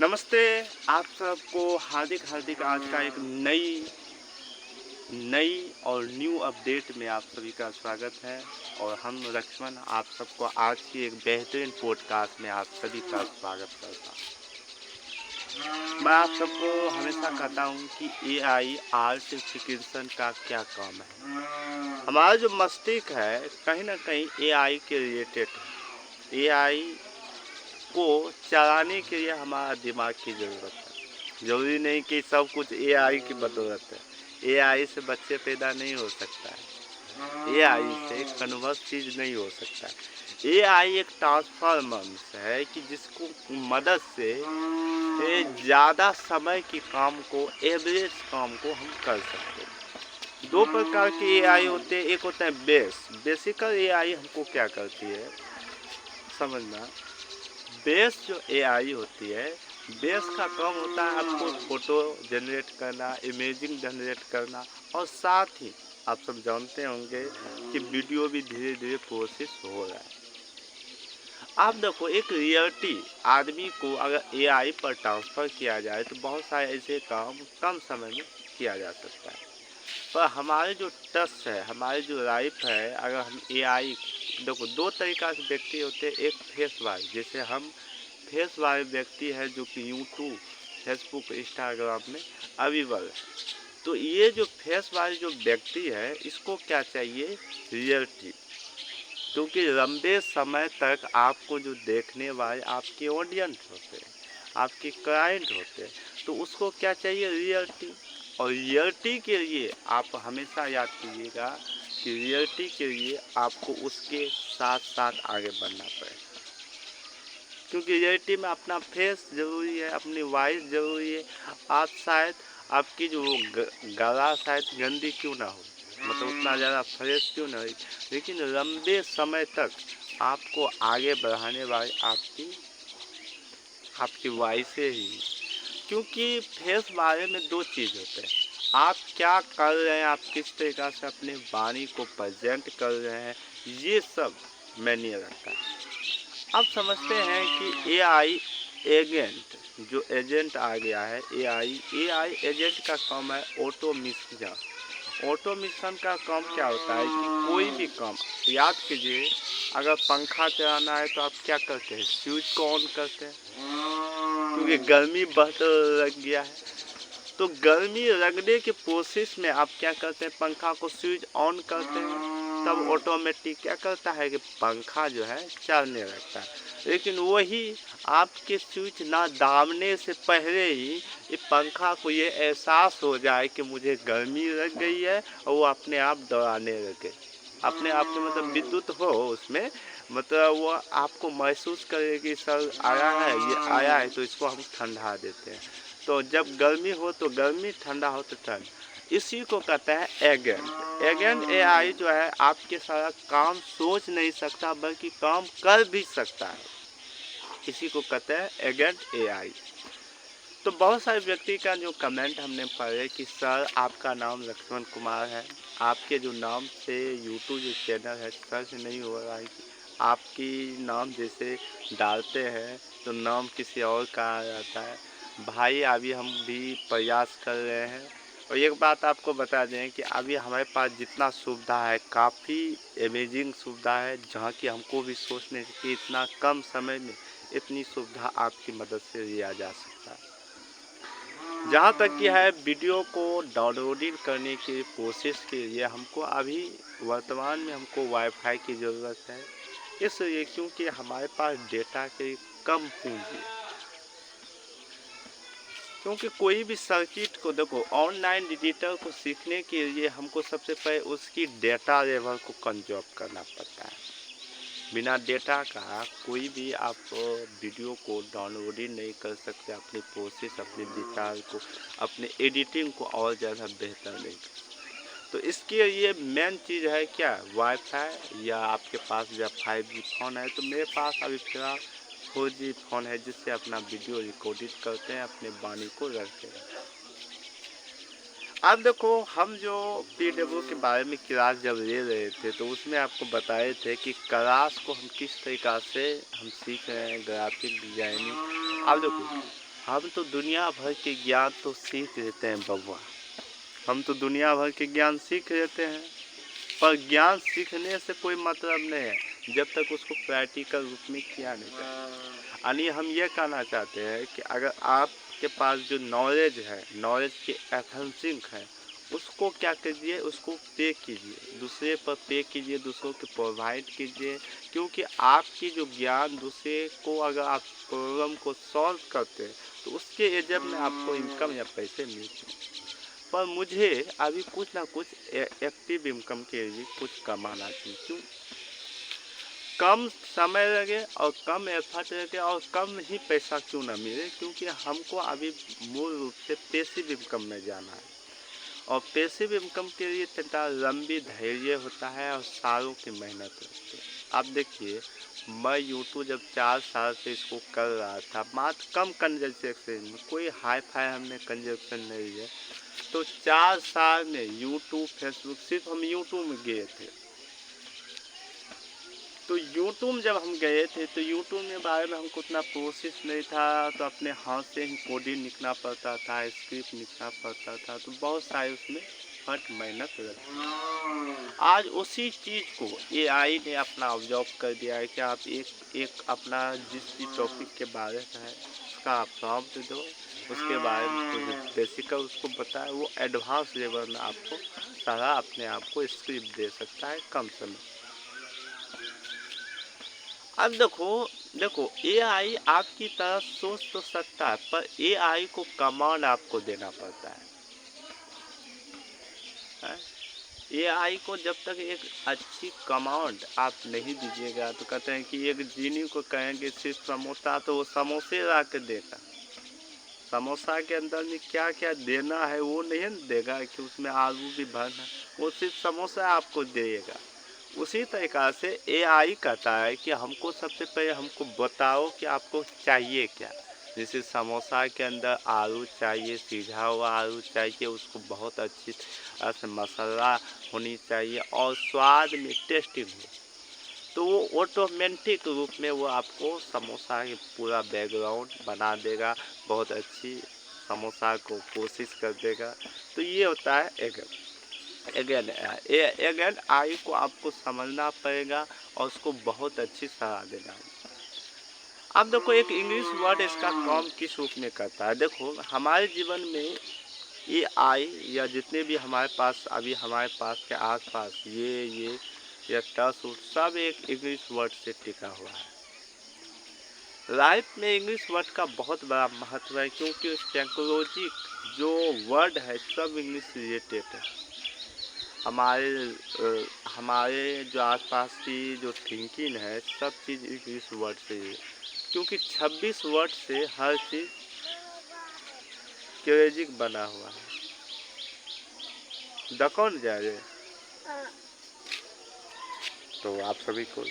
नमस्ते। आप सबको हार्दिक हार्दिक आज का एक नई और न्यू अपडेट में आप सभी का स्वागत है। और हम लक्ष्मण आप सबको आज की एक बेहतरीन पॉडकास्ट में आप सभी का स्वागत करता हूँ। मैं आप सबको हमेशा कहता हूँ कि एआई आर्टिफिशियल का क्या काम है। हमारा जो मस्तिष्क है कहीं ना कहीं एआई के रिलेटेड है। एआई को चलाने के लिए हमारा दिमाग की ज़रूरत है। ज़रूरी नहीं कि सब कुछ एआई की बदौलत है। एआई से बच्चे पैदा नहीं हो सकता है। एआई से कन्वर्स चीज़ नहीं हो सकता है। एआई एक ट्रांसफॉर्मर्स है कि जिसको मदद से ज़्यादा समय के काम को, एवरेज काम को हम कर सकते हैं। दो प्रकार के एआई होते हैं। एक होता है बेसिकल एआई हमको क्या करती है समझना। बेस जो एआई होती है, बेस का काम होता है आपको फ़ोटो जनरेट करना, इमेजिंग जनरेट करना, और साथ ही आप सब जानते होंगे कि वीडियो भी धीरे धीरे प्रोसेस हो रहा है। आप देखो, एक रियलिटी आदमी को अगर एआई पर ट्रांसफ़र किया जाए तो बहुत सारे ऐसे काम कम समय में किया जा सकता है। पर हमारे जो टच है, हमारी जो लाइफ है, अगर हम एआई देखो, दो तरीका से व्यक्ति होते हैं। एक फेस वाले, जैसे हम फेस वाले व्यक्ति है जो कि यूट्यूब, फेसबुक, इंस्टाग्राम में अवेलेबल है। तो ये जो फेस वाले जो व्यक्ति है, इसको क्या चाहिए? रियलिटी। क्योंकि लंबे समय तक आपको जो देखने वाले आपके ऑडियंस होते हैं, आपके क्लाइंट होते हैं, तो उसको क्या चाहिए? रियलिटी। और रियलिटी के लिए आप हमेशा याद कीजिएगा कि रियलिटी के लिए आपको उसके साथ साथ आगे बढ़ना पड़ेगा। क्योंकि रियलिटी में अपना फेस ज़रूरी है, अपनी वॉइस ज़रूरी है। आप शायद आपकी जो गला शायद गंदी क्यों ना हो, मतलब उतना ज़्यादा फ्रेश क्यों ना हो, लेकिन लंबे समय तक आपको आगे बढ़ाने वाली आपकी वॉइसें ही। क्योंकि फेस बारे में दो चीज़ होते हैं। आप क्या कर रहे हैं, आप किस तरीक़ा से अपने वाणी को प्रेजेंट कर रहे हैं, ये सब मायने रखता है। अब समझते हैं कि एआई एजेंट, जो एजेंट आ गया है, एआई एजेंट का काम है ऑटोमेशन। ऑटोमेशन का काम क्या होता है कि कोई भी काम, याद कीजिए, अगर पंखा चलाना है तो आप क्या करते हैं? स्विच को ऑन करते हैं, क्योंकि गर्मी बहुत लग गया है। तो गर्मी लगने के प्रोसेस में आप क्या करते हैं? पंखा को स्विच ऑन करते हैं, तब ऑटोमेटिक क्या करता है कि पंखा जो है चलने लगता है। लेकिन वही आपके स्विच ना दाबने से पहले ही ये पंखा को ये एहसास हो जाए कि मुझे गर्मी लग गई है, और वो अपने आप दौड़ाने लगे। अपने आप में मतलब विद्युत हो उसमें, मतलब वो आपको महसूस करेगी सर आया है, ये आया है, तो इसको हम ठंडा देते हैं। तो जब गर्मी हो तो गर्मी, ठंडा हो तो ठंड। इसी को कहते हैं एजेंट। एजेंट एआई जो है आपके सारा काम सोच नहीं सकता, बल्कि काम कर भी सकता है। इसी को कहते हैं एजेंट एआई। तो बहुत सारे व्यक्ति का जो कमेंट हमने पढ़े कि सर आपका नाम लक्ष्मण कुमार है, आपके जो नाम से यूट्यूब जो चैनल है सर्च नहीं हो रहा है, कि आपकी नाम जैसे डालते हैं तो नाम किसी और का आ जाता है। भाई अभी हम भी प्रयास कर रहे हैं। और एक बात आपको बता दें कि अभी हमारे पास जितना सुविधा है, काफ़ी अमेजिंग सुविधा है, जहाँ की हमको भी सोचने कि इतना कम समय में इतनी सुविधा आपकी मदद से लिया जा सकता है। जहाँ तक कि है वीडियो को डाउनलोडिंग करने की कोशिश के लिए हमको अभी वर्तमान में हमको वाईफाई की ज़रूरत है। इसलिए क्योंकि हमारे पास डेटा की कम पूंजी है। क्योंकि कोई भी सर्किट को देखो, ऑनलाइन डिजिटल को सीखने के लिए हमको सबसे पहले उसकी डेटा लेवल को कंजर्व करना पड़ता है। बिना डेटा का कोई भी आप वीडियो को डाउनलोडिंग नहीं कर सकते, अपनी प्रोसेस, अपने विचार को, अपने एडिटिंग को और ज़्यादा बेहतर नहीं कर सकते। तो इसके लिए मेन चीज़ है क्या? वाईफाई, या आपके पास जब 5G फ़ोन है, तो मेरे पास अभी फिलहाल 4G फ़ोन है, जिससे अपना वीडियो रिकॉर्डिंग करते हैं, अपने वाणी को रखते हैं। अब देखो, हम जो PW के बारे में क्लास जब ले रहे थे, तो उसमें आपको बताए थे कि क्लास को हम किस तरीक़ा से हम सीख रहे हैं, ग्राफिक डिजाइनिंग। अब देखो, हम तो दुनिया भर के ज्ञान तो सीख लेते हैं बबुआ, हम तो दुनिया भर के ज्ञान सीख लेते हैं, पर ज्ञान सीखने से कोई मतलब नहीं है जब तक उसको प्रैक्टिकल रूप में किया नहीं जाए। यानी हम ये कहना चाहते हैं कि अगर आपके पास जो नॉलेज है, नॉलेज के एनहांसिंग है, उसको क्या कीजिए, उसको पे कीजिए, दूसरे पर पे कीजिए, दूसरों को प्रोवाइड कीजिए। क्योंकि आपकी जो ज्ञान दूसरे को, अगर आप प्रॉब्लम को सॉल्व करते हैं तो उसके एजब में आपको इनकम या पैसे मिलते हैं। पर मुझे अभी कुछ ना कुछ एक्टिव इनकम के लिए कुछ कमाना चाहिए। क्यों? कम समय लगे और कम एफर्ट लगे और कम ही पैसा क्यों ना मिले, क्योंकि हमको अभी मूल रूप से पैसिव इनकम में जाना है। और पैसिव इनकम के लिए इतना लंबी धैर्य होता है और सालों की मेहनत होती है। आप देखिए, मैं यूट्यूब जब 4 साल से इसको कर रहा था, मात्र कम कंजक्शन में, कोई हाई फाई हमने कंजक्शन नहीं है, तो 4 साल में यूट्यूब, फेसबुक, सिर्फ हम यूट्यूब में गए थे। तो यूट्यूब जब हम गए थे तो यूट्यूब के बारे में हमको उतना प्रोसेस नहीं था, तो अपने हाथ से ही कोडिंग लिखना पड़ता था, स्क्रिप्ट लिखना पड़ता था, तो बहुत सारे उसमें फट मेहनत लगती। आज उसी चीज़ को एआई ने अपना ऑब्जर्व कर दिया है कि आप एक अपना जिस भी टॉपिक के बारे में है उसका आप प्रॉम्प्ट दो, उसके बारे में कुछ बेसिकल उसको बताए, वो एडवांस लेवल में आपको सारा अपने आप को स्क्रिप्ट दे सकता है कम समय। अब देखो एआई आपकी तरह सोच तो सकता है, पर एआई को कमांड आपको देना पड़ता है? एआई को जब तक एक अच्छी कमांड आप नहीं दीजिएगा, तो कहते हैं कि एक जीनी को कहेंगे सिर्फ समोसा, तो वो समोसे ला के देगा। समोसा के अंदर में क्या क्या देना है वो नहीं देगा कि उसमें आलू भी भरना, वो सिर्फ समोसा आपको देगा। उसी तरीक़ा से एआई कहता है कि हमको सबसे पहले हमको बताओ कि आपको चाहिए क्या। जैसे समोसा के अंदर आलू चाहिए, सीधा हुआ आलू चाहिए, उसको बहुत अच्छी तरह से मसाला होनी चाहिए और स्वाद में टेस्टी हो, तो वो ऑटोमेटिक रूप में वो आपको समोसा की पूरा बैकग्राउंड बना देगा, बहुत अच्छी समोसा को कोशिश कर देगा। तो ये होता है अगेन आई को आपको समझना पड़ेगा और उसको बहुत अच्छी सलाह देना होगा। अब देखो, एक इंग्लिश वर्ड इसका काम किस रूप में करता है। देखो, हमारे जीवन में ये आई या जितने भी हमारे पास अभी हमारे पास के आसपास ये टच सब एक इंग्लिश वर्ड से टिका हुआ है। लाइफ में इंग्लिश वर्ड का बहुत बड़ा महत्व है, क्योंकि टेक्नोलॉजी जो वर्ड है सब इंग्लिश रिलेटेड है। हमारे जो आसपास की जो थिंकिंग है सब चीज़ इंग्लिश वर्ड से है, क्योंकि 26 वर्ड से हर चीज़ क्रेजिक बना हुआ है। कौन जा रहे, तो आप सभी को